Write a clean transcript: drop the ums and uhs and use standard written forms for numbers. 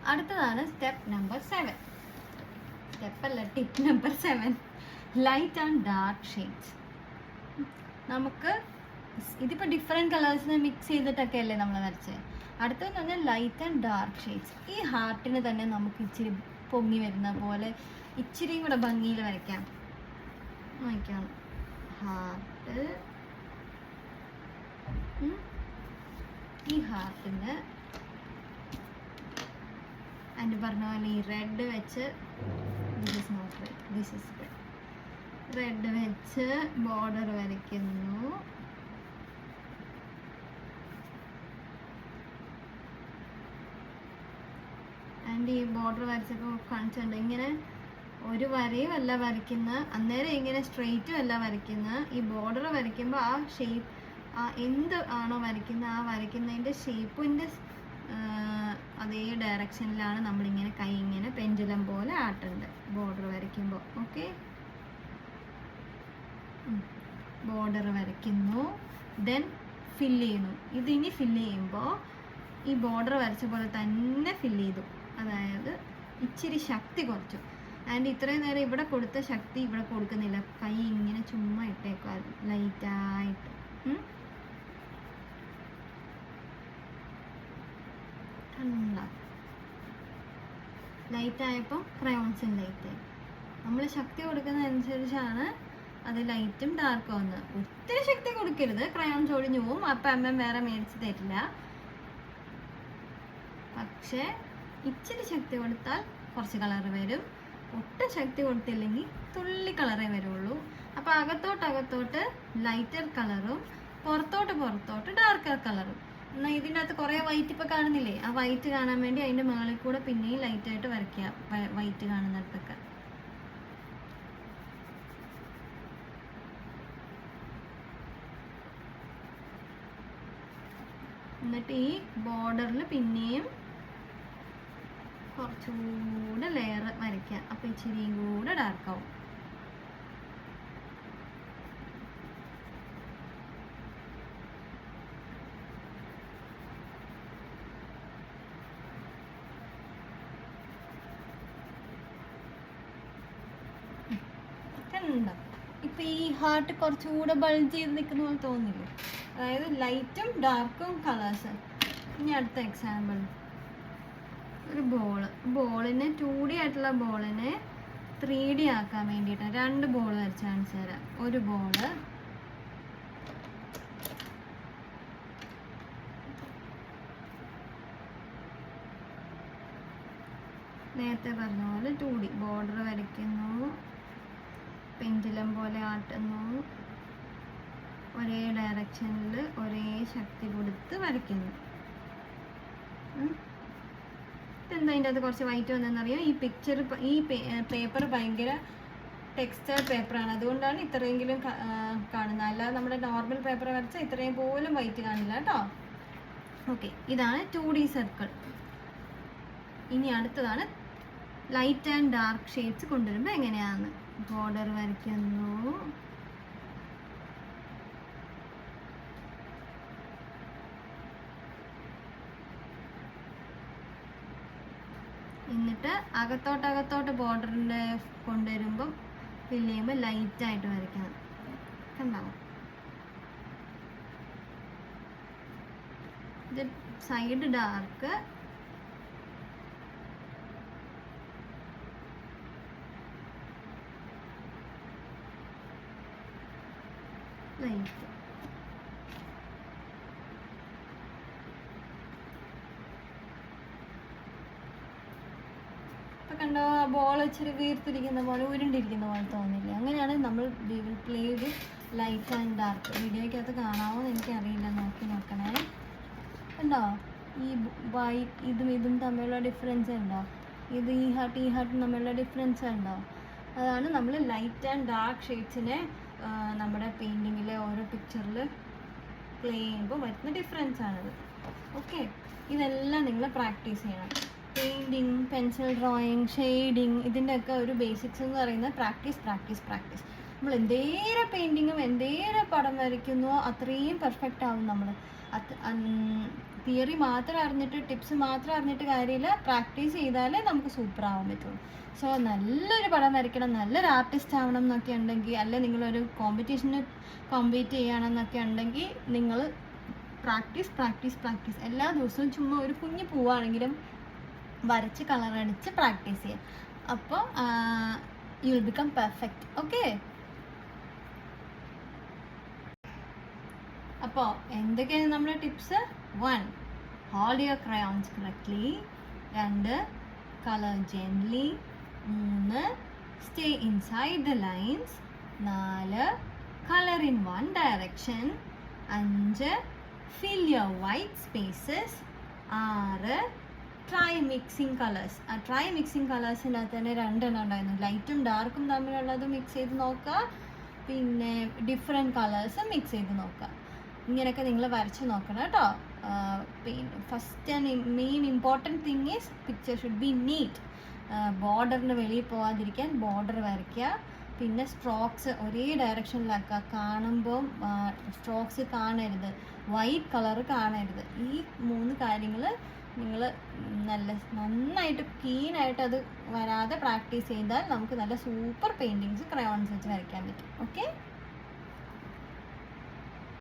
അടുത്തതാണ് step number 7. സ്റ്റെപ്പല്ല, tip number 7. Light and dark shades. നമുക്ക് ഇതിപ്പോൾ ഡിഫറെൻറ്റ് കളേഴ്സിനെ മിക്സ് ചെയ്തിട്ടൊക്കെ അല്ലേ നമ്മൾ വരച്ചത്. അടുത്തതെന്ന് പറഞ്ഞാൽ ലൈറ്റ് ആൻഡ് ഡാർക്ക് ഷെയ്ഡ്സ്. ഈ ഹാർട്ടിന് തന്നെ നമുക്ക് ഇച്ചിരി പൊങ്ങി വരുന്ന പോലെ ഇച്ചിരിയും കൂടെ ഭംഗിയിൽ വരയ്ക്കാം. നോക്കാം, ഹാർട്ട്, ഈ ഹാർട്ടിന് അതിന് പറഞ്ഞ പോലെ ഈ റെഡ് വെച്ച്, റെഡ് വെച്ച് ബോർഡർ വരയ്ക്കുന്നു. ആൻഡ് ഈ ബോർഡർ വരച്ചപ്പോൾ കാണിച്ചിട്ടുണ്ട്, ഇങ്ങനെ ഒരു വരയും അല്ല വരയ്ക്കുന്ന, അന്നേരം ഇങ്ങനെ സ്ട്രെയിറ്റും അല്ല വരയ്ക്കുന്ന. ഈ ബോർഡർ വരയ്ക്കുമ്പോൾ ആ ഷേപ്പ്, ആ എന്ത് ആണോ വരയ്ക്കുന്നത് ആ വരയ്ക്കുന്നതിൻ്റെ ഷേപ്പിൻ്റെ അതേ ഡയറക്ഷനിലാണ് നമ്മളിങ്ങനെ കൈ ഇങ്ങനെ പെൻഡുലം പോലെ ആട്ടുണ്ട് ബോർഡർ വരയ്ക്കുമ്പോൾ. ഓക്കെ, ബോർഡർ വരയ്ക്കുന്നു, ദെൻ ഫില്ല് ചെയ്യുന്നു. ഇതിനി ഫില്ല് ചെയ്യുമ്പോൾ ഈ ബോർഡർ വരച്ച പോലെ തന്നെ ഫില്ല് ചെയ്തു, അതായത് ഇച്ചിരി ശക്തി കുറച്ചു. ആൻഡ് ഇത്രയും നേരം ഇവിടെ കൊടുത്ത ശക്തി ഇവിടെ കൊടുക്കുന്നില്ല, കൈ ഇങ്ങനെ ചുമ്മാ ഇട്ടേക്കുക ലൈറ്റായിട്ട്. ലൈറ്റായപ്പോൾ ക്രയോൺസും ലൈറ്റായി. നമ്മൾ ശക്തി കൊടുക്കുന്നതനുസരിച്ചാണ് അത് ലൈറ്റും ഡാർക്കും വന്നത്. ഒത്തിരി ശക്തി കൊടുക്കരുത്, ക്രയോൺസ് ഒഴിഞ്ഞു പോവും, അപ്പം അമ്മ വേറെ മേടിച്ച് തരില്ല. പക്ഷേ ഇച്ചിരി ശക്തി കൊടുത്താൽ കുറച്ച് കളർ വരും, ഒട്ടും ശക്തി കൊടുത്തില്ലെങ്കിൽ തുള്ളി കളറേ വരുള്ളൂ. അപ്പോൾ അകത്തോട്ട് ലൈറ്റർ കളറും പുറത്തോട്ട് ഡാർക്കർ കളറും. എന്നാൽ ഇതിൻ്റെ അകത്ത് കുറേ വൈറ്റ് ഇപ്പോൾ കാണുന്നില്ലേ, ആ വൈറ്റ് കാണാൻ വേണ്ടി അതിൻ്റെ മുകളിൽ കൂടെ പിന്നെയും ലൈറ്റായിട്ട് വരയ്ക്കുക, വൈറ്റ് കാണുന്നിടത്തൊക്കെ. എന്നിട്ട് ഈ ബോർഡറിൽ പിന്നെയും കുറച്ചുകൂടെ ലെയർ വരയ്ക്കുക, അപ്പോൾ ഇച്ചിരിയും കൂടെ ഡാർക്കാവും. കണ്ടോ, ഇപ്പം ഈ ഹാർട്ട് കുറച്ചുകൂടെ ബൾജ് ചെയ്ത് നിൽക്കുന്ന പോലെ തോന്നില്ലേ, അതായത് ലൈറ്റും ഡാർക്കും കളേഴ്സ്. ഇനി അടുത്ത എക്സാമ്പിൾ, ഒരു ബോളിനെ 2D ആയിട്ടുള്ള ബോളിനെ 3D ആക്കാൻ വേണ്ടിയിട്ട് 2 ബോൾ വരച്ച് കാണിച്ചു തരാം. ഒരു ബോള് നേരത്തെ പറഞ്ഞ പോലെ 2D ബോർഡർ വരയ്ക്കുന്നു, പെൻഡുലം പോലെ ആട്ടുന്നു, ഒരേ ഡയറക്ഷനിൽ ഒരേ ശക്തി കൊടുത്ത് വരയ്ക്കുന്നു. എന്താ അതിൻ്റെ അത് കുറച്ച് വൈറ്റ് വന്നതെന്നറിയാം. ഈ പിക്ചർ, ഈ പേപ്പർ ഭയങ്കര ടെക്സ്റ്റൈൽ പേപ്പറാണ്, അതുകൊണ്ടാണ് ഇത്രയെങ്കിലും കാണുന്നത്. അല്ലാതെ നമ്മുടെ നോർമൽ പേപ്പർ വരച്ചാൽ ഇത്രയും പോലും വൈറ്റ് കാണില്ല കേട്ടോ. ഓക്കെ, ഇതാണ് 2D സർക്കിൾ. ഇനി അടുത്തതാണ് ലൈറ്റ് ആൻഡ് ഡാർക്ക് ഷെയ്ഡ്സ് കൊണ്ടുവരുമ്പോൾ എങ്ങനെയാണ്. ബോർഡർ വരയ്ക്കുന്നു, എന്നിട്ട് അകത്തോട്ട് ബോർഡറിൻ്റെ കൊണ്ടുവരുമ്പം ഫില്ല് ചെയ്യുമ്പോൾ ലൈറ്റായിട്ട് വരയ്ക്കണം. കണ്ടോ, ഇത് സൈഡ് ഡാർക്ക്, ലൈറ്റ്. ഇപ്പം കണ്ടോ, ആ ബോൾ ഇച്ചിരി വീർത്തിരിക്കുന്ന പോലെ ഉരുണ്ടിരിക്കുന്ന പോലെ തോന്നില്ലേ. അങ്ങനെയാണ് നമ്മൾ play with light and dark. വീഡിയോയ്ക്കകത്ത് കാണാമോ എന്ന് എനിക്കറിയില്ല, നോക്കണേ. കണ്ടോ, ഈ വൈറ്റ് ഇതും തമ്മിലുള്ള ഡിഫറൻസ് ഉണ്ടോ, ഇത് ഈ ഹാർട്ടും തമ്മിലുള്ള ഡിഫറൻസ് ഉണ്ടോ. അതാണ് നമ്മൾ ലൈറ്റ് ആൻഡ് ഡാർക്ക് ഷെയ്ഡ്സിനെ നമ്മുടെ പെയിൻറ്റിങ്ങിലെ ഓരോ പിക്ചറിൽ പ്ലേ ചെയ്യുമ്പോൾ വരുന്ന ഡിഫറൻസ് ആണിത്. ഓക്കെ, ഇതെല്ലാം നിങ്ങൾ പ്രാക്ടീസ് ചെയ്യണം. പെയിൻറ്റിങ്, പെൻസിൽ ഡ്രോയിങ്, ഷെയ്ഡിങ്, ഇതിൻ്റെയൊക്കെ ഒരു ബേസിക്സ് എന്ന് പറയുന്നത് പ്രാക്ടീസ്. നമ്മൾ എന്തേരം പെയിൻറ്റിങ്ങും എന്തേരം പടം വരയ്ക്കുന്നോ അത്രയും പെർഫെക്റ്റ് ആവും നമ്മൾ. തിയറി മാത്രം അറിഞ്ഞിട്ട് ടിപ്സ് മാത്രം അറിഞ്ഞിട്ട് കാര്യമില്ല, പ്രാക്ടീസ് ചെയ്താലേ നമുക്ക് സൂപ്പർ ആവാൻ പറ്റുള്ളൂ. സോ നല്ലൊരു പടം വരയ്ക്കണം, നല്ലൊരു ആർട്ടിസ്റ്റ് ആവണം എന്നൊക്കെ ഉണ്ടെങ്കിൽ, അല്ലെ നിങ്ങളൊരു കോമ്പറ്റീഷന് കോമ്പീറ്റ് ചെയ്യണമെന്നൊക്കെ ഉണ്ടെങ്കിൽ നിങ്ങൾ പ്രാക്ടീസ് പ്രാക്ടീസ് പ്രാക്ടീസ് എല്ലാ ദിവസവും ചുമ്മാ ഒരു കുഞ്ഞു പൂവാണെങ്കിലും വരച്ച് കളറടിച്ച് പ്രാക്ടീസ് ചെയ്യുക. അപ്പോൾ you will become perfect. Okay, അപ്പോൾ എന്തൊക്കെയാണ് നമ്മുടെ tips? 1. Hold your crayons correctly. 2. Colour gently. 3. Stay inside the lines. 4. Colour in one direction. 5. Fill your white spaces. 6. Try mixing colours. ആ ട്രൈ മിക്സിങ് കളേഴ്സിനകത്ത് തന്നെ 2 എണ്ണം ഉണ്ടായിരുന്നു. ലൈറ്റും ഡാർക്കും തമ്മിലുള്ളത് മിക്സ് ചെയ്ത് നോക്കുക, പിന്നെ ഡിഫറെൻറ്റ് കളേഴ്സ് മിക്സ് ചെയ്ത് നോക്കുക. ഇങ്ങനെയൊക്കെ നിങ്ങൾ വരച്ച് നോക്കണം കേട്ടോ. പിന്നെ first and main important thing is picture should be neat. ബോർഡറിന് വെളിയിൽ പോകാതിരിക്കാൻ ബോർഡർ വരയ്ക്കുക. പിന്നെ സ്ട്രോക്സ് ഒരേ ഡയറക്ഷനിലാക്കുക. കാണുമ്പം സ്ട്രോക്സ് കാണരുത്, വൈറ്റ് കളർ കാണരുത്. ഈ 3 കാര്യങ്ങൾ നിങ്ങൾ നന്നായിട്ട് കീനായിട്ട് അത് വരാതെ പ്രാക്ടീസ് ചെയ്താൽ നമുക്ക് നല്ല സൂപ്പർ പെയിൻറ്റിങ്സ് ക്രയോൺസ് വെച്ച് വരയ്ക്കാൻ പറ്റും. ഓക്കെ.